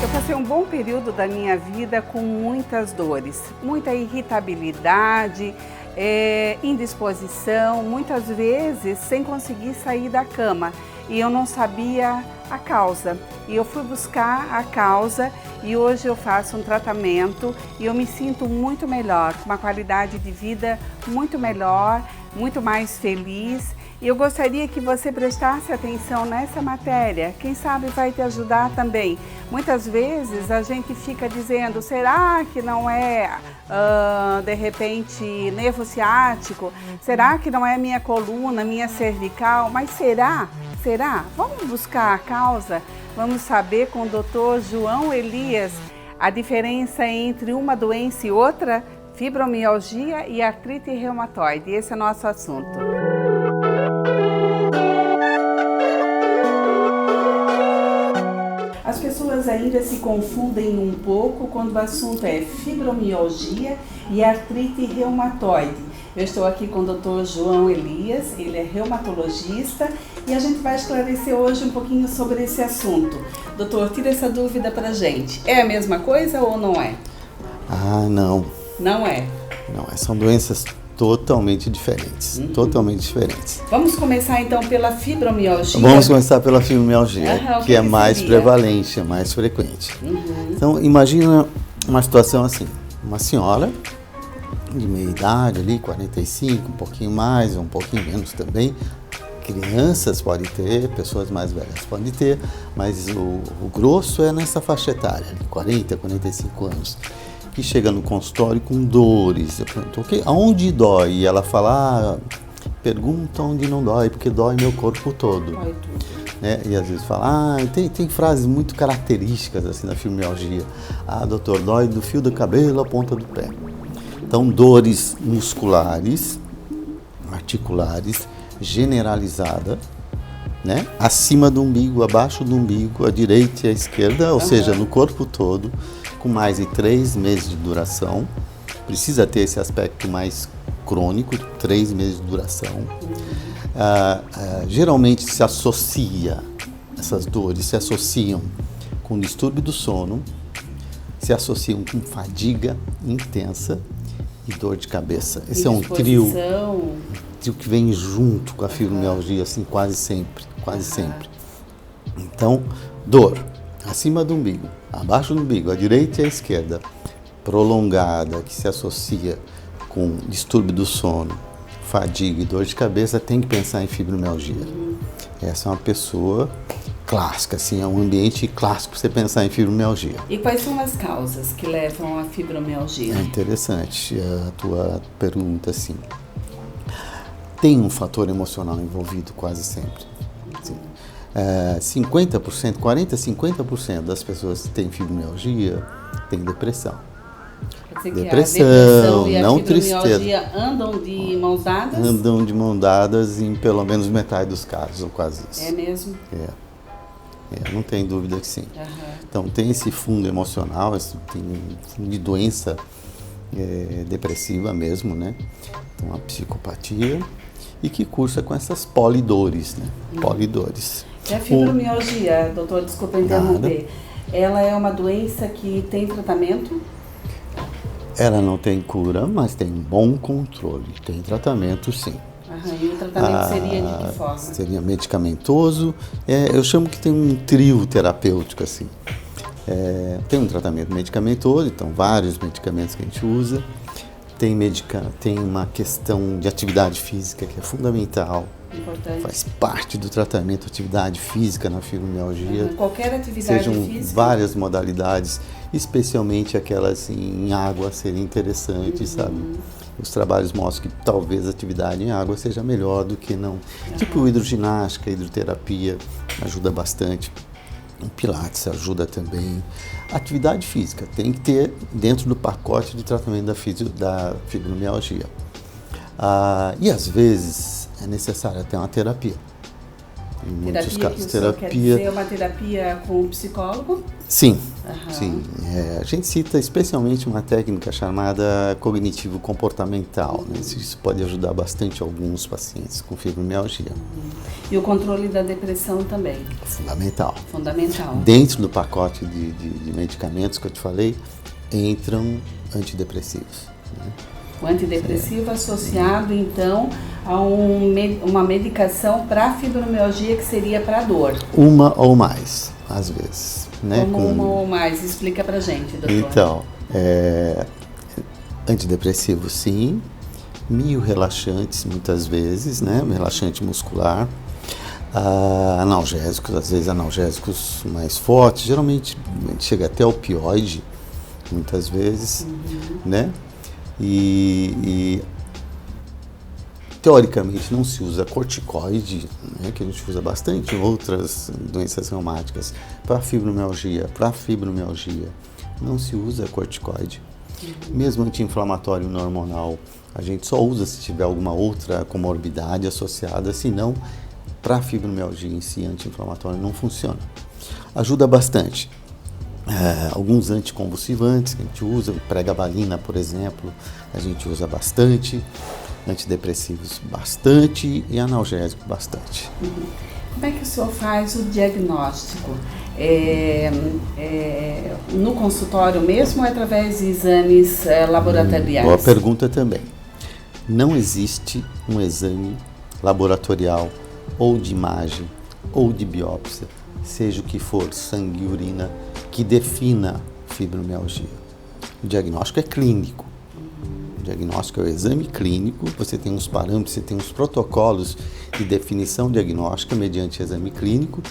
Eu passei um bom período da minha vida com muitas dores, muita irritabilidade, indisposição, muitas vezes sem conseguir sair da cama e eu não sabia a causa. E eu fui buscar a causa e hoje eu faço um tratamento e eu me sinto muito melhor, com uma qualidade de vida muito melhor, muito mais feliz. E eu gostaria que você prestasse atenção nessa matéria, quem sabe vai te ajudar também. Muitas vezes a gente fica dizendo, será que não é, de repente, nervo ciático? Será que não é minha coluna, minha cervical? Mas será? Será? Vamos buscar a causa, vamos saber com o Dr. João Elias a diferença entre uma doença e outra, fibromialgia e artrite reumatoide. Esse é o nosso assunto. As pessoas ainda se confundem um pouco quando o assunto é fibromialgia e artrite reumatoide. Eu estou aqui com o Dr. João Elias, ele é reumatologista e a gente vai esclarecer hoje um pouquinho sobre esse assunto. Doutor, tira essa dúvida pra gente. É a mesma coisa ou não é? Ah, não. Não é? Não, são doenças totalmente diferentes, totalmente diferentes. Vamos começar então pela fibromialgia? Vamos começar pela fibromialgia, que é mais seria? prevalente, é mais frequente. Então, imagina uma situação assim, uma senhora de meia idade ali, 45, um pouquinho mais, um pouquinho menos também. Crianças podem ter, pessoas mais velhas podem ter, mas o grosso é nessa faixa etária, 40, 45 anos. Que chega no consultório com dores. Eu pergunto, okay, aonde dói? E ela fala, pergunta onde não dói, porque dói meu corpo todo. Dói tudo. Né? E às vezes fala, tem frases muito características assim da fibromialgia. Doutor, dói do fio do cabelo à ponta do pé. Então, dores musculares, articulares, generalizada, né? Acima do umbigo, abaixo do umbigo, à direita e à esquerda, ou seja, no corpo todo, com mais de 3 meses de duração. Precisa ter esse aspecto mais crônico, 3 meses de duração. Geralmente se associa, essas dores se associam com distúrbio do sono, se associam com fadiga intensa e dor de cabeça. Esse é um trio que vem junto com a fibromialgia, assim, quase sempre. Então, dor acima do umbigo, abaixo do umbigo, à direita e à esquerda, prolongada, que se associa com distúrbio do sono, fadiga e dor de cabeça, tem que pensar em fibromialgia. Essa é uma pessoa clássica, assim, é um ambiente clássico para você pensar em fibromialgia. E quais são as causas que levam à fibromialgia? É interessante a tua pergunta, assim. Tem um fator emocional envolvido quase sempre. Assim. 50%, 40-50% das pessoas que têm fibromialgia têm depressão. Quer dizer que a depressão e a fibromialgia andam de mãos dadas? Andam de mãos dadas em pelo menos metade dos casos, ou quase isso. É mesmo? Não tem dúvida que sim. Então tem esse fundo emocional, tem um fundo de doença depressiva mesmo, né? Então a psicopatia e que cursa com essas polidores, né? Polidores. E a fibromialgia, doutor, desculpa interromper, ela é uma doença que tem tratamento? Ela não tem cura, mas tem bom controle, tem tratamento sim. E o tratamento seria de que forma? Seria medicamentoso, eu chamo que tem um trio terapêutico assim. Tem um tratamento medicamentoso, então vários medicamentos que a gente usa. Tem uma questão de atividade física que é fundamental. Importante. Faz parte do tratamento, atividade física na fibromialgia. Qualquer atividade Sejam física? Várias modalidades, especialmente aquelas em água seriam interessantes, sabe? Os trabalhos mostram que talvez a atividade em água seja melhor do que não. Tipo hidroginástica, hidroterapia ajuda bastante. O Pilates ajuda também. Atividade física tem que ter dentro do pacote de tratamento da fibromialgia. E às vezes é necessário até uma terapia. Em muitos casos, terapia. Quer dizer uma terapia com um psicólogo? Sim, A gente cita especialmente uma técnica chamada cognitivo-comportamental, né? Isso pode ajudar bastante alguns pacientes com fibromialgia. E o controle da depressão também? Fundamental. Fundamental. Dentro do pacote de medicamentos que eu te falei, entram antidepressivos, né? O antidepressivo associado, então, a uma medicação para fibromialgia que seria para dor. Uma ou mais, às vezes. Né? Como uma ou mais? Explica pra gente, doutor. Então, antidepressivo sim, miorrelaxantes muitas vezes, né? Relaxante muscular, analgésicos, às vezes analgésicos mais fortes, geralmente chega até opioide, muitas vezes, né? E teoricamente não se usa corticoide, né, que a gente usa bastante em outras doenças reumáticas, para fibromialgia. Não se usa corticoide. Mesmo anti-inflamatório não hormonal, a gente só usa se tiver alguma outra comorbidade associada, senão para fibromialgia em si, anti-inflamatório não funciona. Ajuda bastante. Alguns anticonvulsivantes que a gente usa, pregabalina, por exemplo, a gente usa bastante, antidepressivos bastante e analgésico bastante. Como é que o senhor faz o diagnóstico? No consultório mesmo ou através de exames laboratoriais? Boa pergunta também. Não existe um exame laboratorial ou de imagem ou de biópsia, seja o que for, sangue e urina, que defina fibromialgia. O diagnóstico é clínico. O diagnóstico é o exame clínico, você tem uns parâmetros, você tem uns protocolos de definição diagnóstica mediante exame clínico,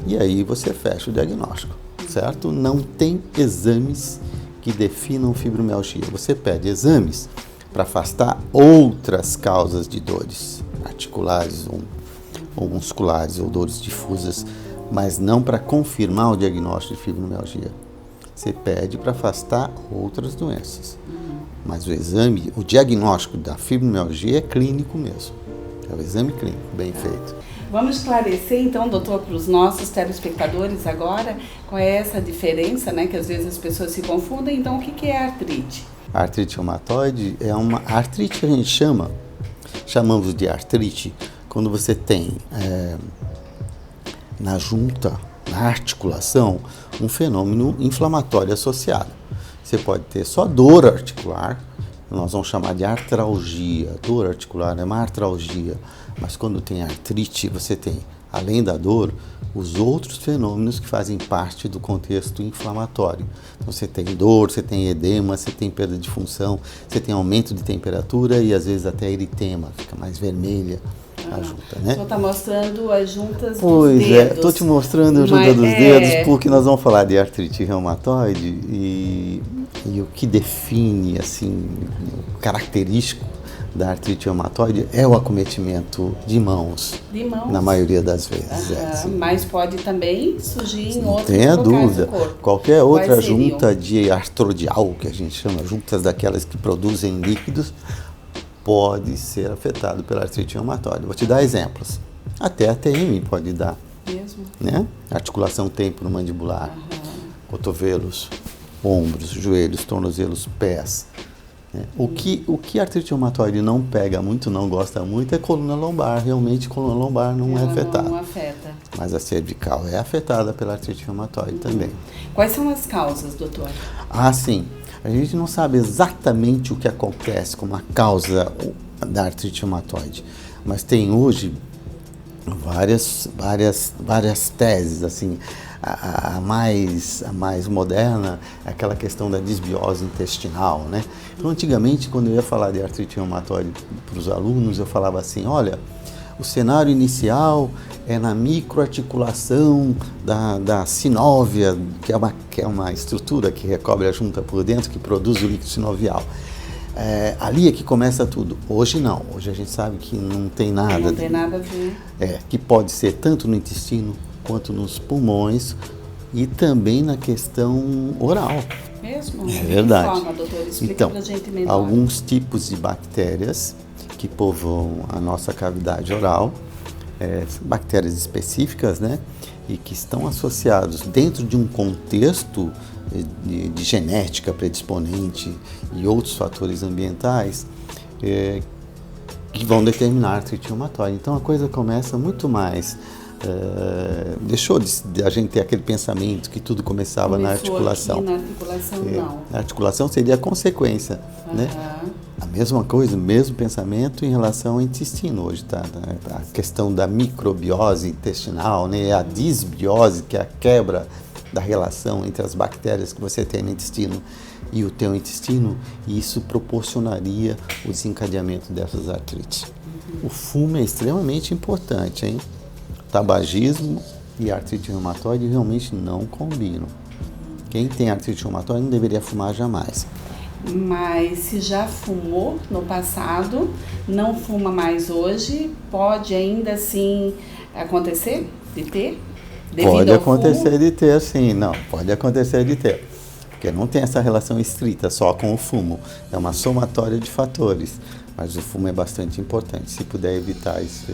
e aí você fecha o diagnóstico, certo? Não tem exames que definam fibromialgia. Você pede exames para afastar outras causas de dores articulares ou musculares ou dores difusas, mas não para confirmar o diagnóstico de fibromialgia. Você pede para afastar outras doenças. Mas o diagnóstico da fibromialgia é clínico mesmo. É o exame clínico, bem feito. Vamos esclarecer então, doutor, para os nossos telespectadores agora, qual é essa diferença, né? Que às vezes as pessoas se confundem. Então, o que é artrite? A artrite reumatoide é uma artrite que a gente chamamos de artrite quando você tem na junta, na articulação, um fenômeno inflamatório associado. Você pode ter só dor articular, nós vamos chamar de artralgia. Dor articular é uma artralgia, mas quando tem artrite, você tem, além da dor, os outros fenômenos que fazem parte do contexto inflamatório. Então você tem dor, você tem edema, você tem perda de função, você tem aumento de temperatura e às vezes até eritema, fica mais vermelha. A junta, né? O senhor está mostrando as juntas dos pois dedos. Estou te mostrando a junta dos dedos porque nós vamos falar de artrite reumatoide e o que define, assim, o característico da artrite reumatoide é o acometimento de mãos. Na maioria das vezes. Mas pode também surgir em outros locais do corpo. Qualquer outra junta de artrodial, que a gente chama, juntas daquelas que produzem líquidos, pode ser afetado pela artrite reumatoide. Vou te dar exemplos. Até a TM pode dar. Mesmo? Né? Articulação temporomandibular, cotovelos, ombros, joelhos, tornozelos, pés. Né? O que a artrite reumatoide não pega muito, não gosta muito, é coluna lombar. Realmente, coluna lombar não é afetada. Não afeta. Mas a cervical é afetada pela artrite reumatoide também. Quais são as causas, doutor? Sim. A gente não sabe exatamente o que acontece como a causa da artrite reumatoide, mas tem hoje várias teses, assim. A mais moderna é aquela questão da disbiose intestinal, né? Então, antigamente, quando eu ia falar de artrite reumatoide para os alunos, eu falava assim, olha, o cenário inicial é na microarticulação da sinóvia, que é uma estrutura que recobre a junta por dentro, que produz o líquido sinovial. Ali é que começa tudo. Hoje não. Hoje a gente sabe que não tem nada. Não tem nada a ver. Que pode ser tanto no intestino quanto nos pulmões e também na questão oral. Mesmo? É verdade. De que forma, doutor? Explica então, pra gente melhor. Alguns tipos de bactérias que povoam a nossa cavidade oral, bactérias específicas, né? E que estão associados dentro de um contexto de genética predisponente e outros fatores ambientais que vão determinar a artrite reumatoide. Então a coisa começa muito mais. Deixou de a gente ter aquele pensamento que tudo começava na articulação. Na articulação, não. A articulação seria a consequência, né? A mesma coisa, o mesmo pensamento em relação ao intestino hoje, tá? A questão da microbiose intestinal, né? A disbiose, que é a quebra da relação entre as bactérias que você tem no intestino e o teu intestino, e isso proporcionaria o desencadeamento dessas artrites. O fumo é extremamente importante, hein? Tabagismo e artrite reumatoide realmente não combinam. Quem tem artrite reumatoide não deveria fumar jamais. Mas se já fumou no passado, não fuma mais hoje, pode ainda assim acontecer de ter? Pode acontecer de ter, sim. Não, pode acontecer de ter. Porque não tem essa relação estrita só com o fumo. É uma somatória de fatores. Mas o fumo é bastante importante. Se puder evitar, isso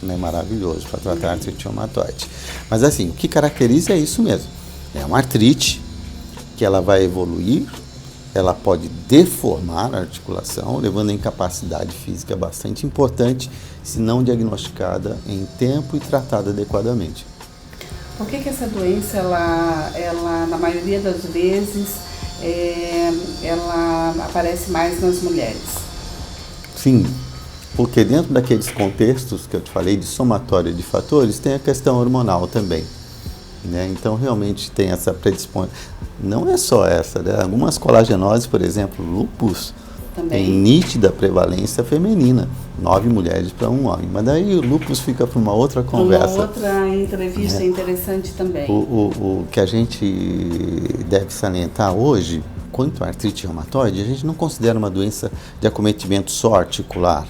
é maravilhoso para tratar a artrite reumatoide. Mas assim, o que caracteriza é isso mesmo. É uma artrite que ela vai evoluir, ela pode deformar a articulação, levando a incapacidade física bastante importante, se não diagnosticada em tempo e tratada adequadamente. Por que essa doença, ela na maioria das vezes, ela aparece mais nas mulheres? Sim, porque dentro daqueles contextos que eu te falei de somatória de fatores, tem a questão hormonal também, né? Então realmente tem essa predisposição. Não é só essa, né? Algumas colagenoses, por exemplo, lúpus, tem nítida prevalência feminina, 9 mulheres para 1 homem. Mas daí o lúpus fica para uma outra conversa. Uma outra entrevista interessante também. O que a gente deve salientar hoje, quanto à artrite reumatoide, a gente não considera uma doença de acometimento só articular.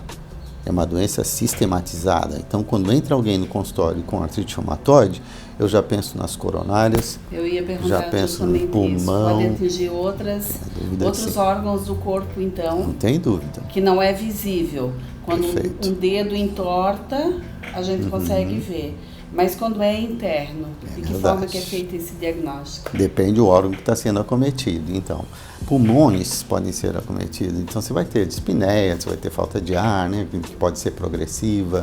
É uma doença sistematizada. Então, quando entra alguém no consultório com artrite reumatoide, eu já penso nas coronárias, eu ia perguntar já penso no pulmão. Pode atingir outros órgãos do corpo, então. Não tem dúvida. Que não é visível. Quando Perfeito. um dedo entorta, a gente consegue ver. Mas quando é interno, de que forma que é feito esse diagnóstico? Depende do órgão que está sendo acometido. Então, pulmões podem ser acometidos. Então, você vai ter dispneia, você vai ter falta de ar, né, que pode ser progressiva.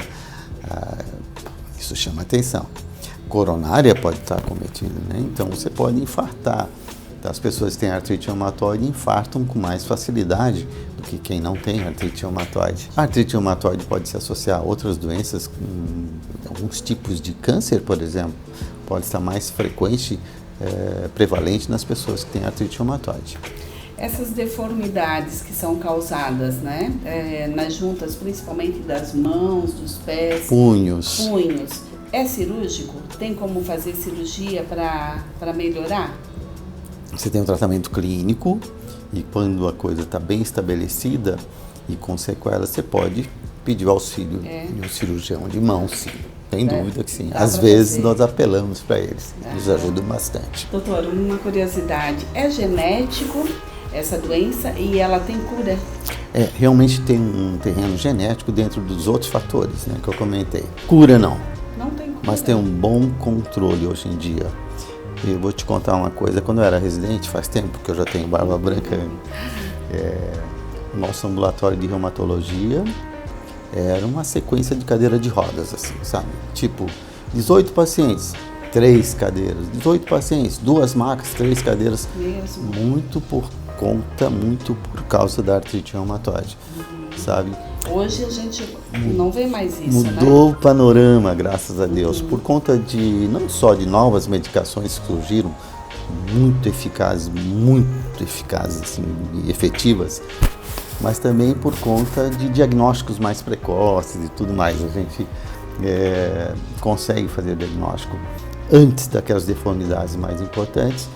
Isso chama atenção. Coronária pode estar acometida, né? Então, você pode infartar. Então, as pessoas que têm artrite reumatoide infartam com mais facilidade do que quem não tem artrite reumatoide. A artrite reumatoide pode se associar a outras doenças, alguns tipos de câncer, por exemplo, pode estar mais frequente, prevalente nas pessoas que têm artrite reumatoide. Essas deformidades que são causadas, né, nas juntas, principalmente das mãos, dos pés, punhos, é cirúrgico? Tem como fazer cirurgia para melhorar? Você tem um tratamento clínico e quando a coisa está bem estabelecida e com sequelas, você pode pedir o auxílio de um cirurgião de mão, sim. Tem dúvida que sim. Às vezes nós apelamos para eles, nos ajudam bastante. Doutor, uma curiosidade, é genético essa doença e ela tem cura? Realmente tem um terreno genético dentro dos outros fatores, né, que eu comentei. Cura não. Não tem cura. Mas tem um bom controle hoje em dia. Eu vou te contar uma coisa, quando eu era residente, faz tempo que eu já tenho barba branca, o nosso ambulatório de reumatologia era uma sequência de cadeira de rodas, assim, sabe? Tipo, 18 pacientes, 3 cadeiras, 18 pacientes, 2 macas, 3 cadeiras. Mesmo. Muito por causa da artrite reumatoide, sabe? Hoje a gente não vê mais isso, Mudou o panorama, graças a Deus, por conta de, não só de novas medicações que surgiram, muito eficazes assim, e efetivas, mas também por conta de diagnósticos mais precoces e tudo mais. A gente consegue fazer diagnóstico antes daquelas deformidades mais importantes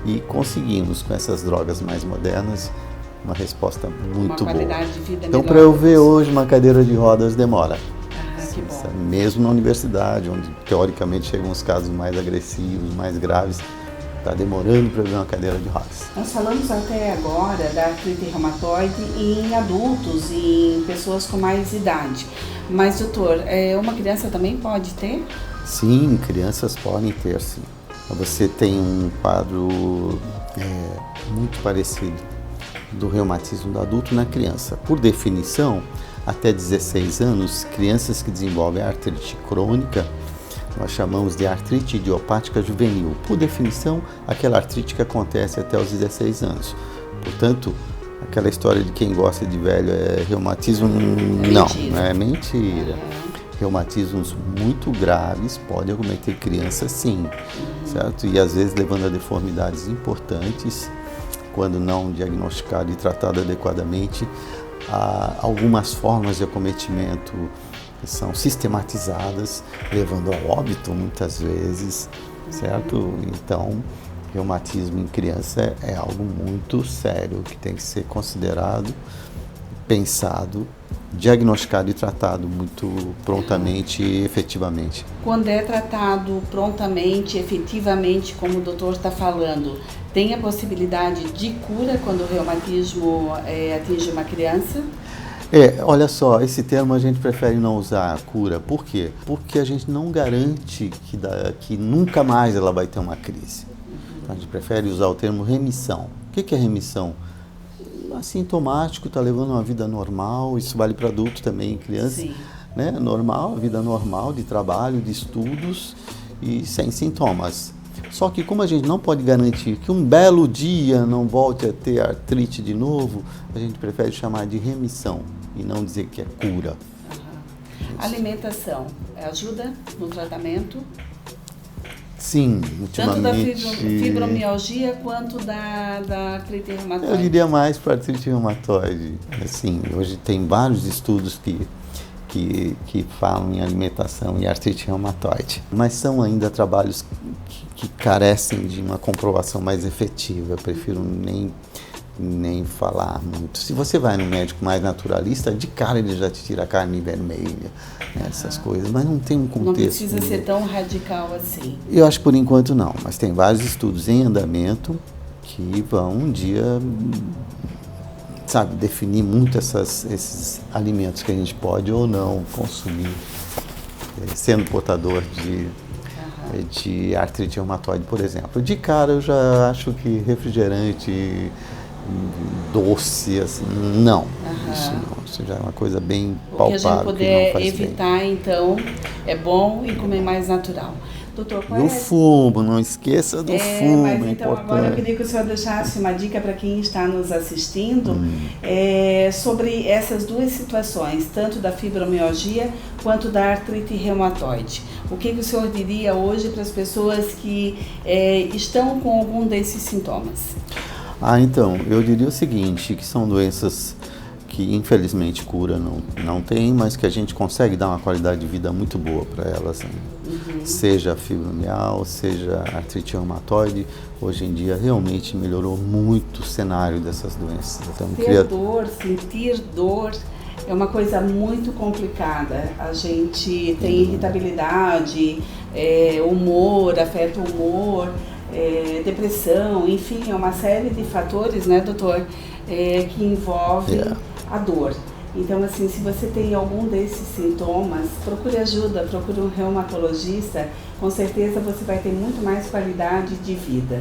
e conseguimos, com essas drogas mais modernas, uma resposta muito boa. Qualidade de vida então, melhor. para eu ver hoje uma cadeira de rodas demora. Que bom. Mesmo na universidade, onde teoricamente chegam os casos mais agressivos, mais graves, está demorando para ver uma cadeira de rodas. Nós falamos até agora da artrite reumatoide em adultos e em pessoas com mais idade. Mas, doutor, uma criança também pode ter? Sim, crianças podem ter, sim. Você tem um quadro muito parecido do reumatismo do adulto na criança. Por definição, até 16 anos, crianças que desenvolvem artrite crônica, nós chamamos de artrite idiopática juvenil. Por definição, aquela artrite que acontece até os 16 anos. Portanto, aquela história de quem gosta de velho é reumatismo, não é mentira. Reumatismos muito graves podem acometer crianças, sim, certo? E às vezes levando a deformidades importantes, quando não diagnosticado e tratado adequadamente. Algumas formas de acometimento são sistematizadas, levando ao óbito muitas vezes, certo? Então, reumatismo em criança é algo muito sério, que tem que ser considerado, pensado, diagnosticado e tratado muito prontamente e efetivamente. Quando é tratado prontamente, efetivamente, como o doutor está falando, tem a possibilidade de cura quando o reumatismo atinge uma criança? Olha só, esse termo a gente prefere não usar, cura. Por quê? Porque a gente não garante que nunca mais ela vai ter uma crise. Então, a gente prefere usar o termo remissão. O que é remissão? Assintomático, está levando uma vida normal, isso vale para adulto também, criança, né? Normal, vida normal de trabalho, de estudos e sem sintomas. Só que como a gente não pode garantir que um belo dia não volte a ter artrite de novo, a gente prefere chamar de remissão e não dizer que é cura. Alimentação ajuda no tratamento? Sim, ultimamente... Tanto da fibromialgia quanto da artrite reumatoide? Eu diria mais para artrite reumatoide. Assim, hoje tem vários estudos que falam em alimentação e artrite reumatoide. Mas são ainda trabalhos que carecem de uma comprovação mais efetiva. Eu prefiro nem falar muito. Se você vai no médico mais naturalista, de cara ele já te tira a carne vermelha, né, essas coisas, mas não tem um contexto. Não precisa ser tão radical assim. Eu acho que por enquanto não, mas tem vários estudos em andamento que vão um dia, sabe, definir muito esses alimentos que a gente pode ou não consumir, sendo portador de artrite reumatoide, por exemplo. De cara eu já acho que refrigerante doce, assim, não. Isso já é uma coisa bem palpável. O que a gente puder evitar, bem. Então, é bom e comer mais natural. Doutor, qual o fumo, não esqueça do fumo, mas é então, importante. Agora eu queria que o senhor deixasse uma dica para quem está nos assistindo sobre essas duas situações, tanto da fibromialgia quanto da artrite reumatoide. O que o senhor diria hoje para as pessoas que estão com algum desses sintomas? Então, eu diria o seguinte, que são doenças que infelizmente cura não tem, mas que a gente consegue dar uma qualidade de vida muito boa para elas, né? Seja a fibromialgia, seja a artrite reumatoide, hoje em dia realmente melhorou muito o cenário dessas doenças. Então, sentir dor é uma coisa muito complicada. A gente tem irritabilidade, humor, afeta o humor, depressão, enfim, é uma série de fatores, né, doutor, que envolvem a dor. Então, assim, se você tem algum desses sintomas, procure ajuda, procure um reumatologista, com certeza você vai ter muito mais qualidade de vida.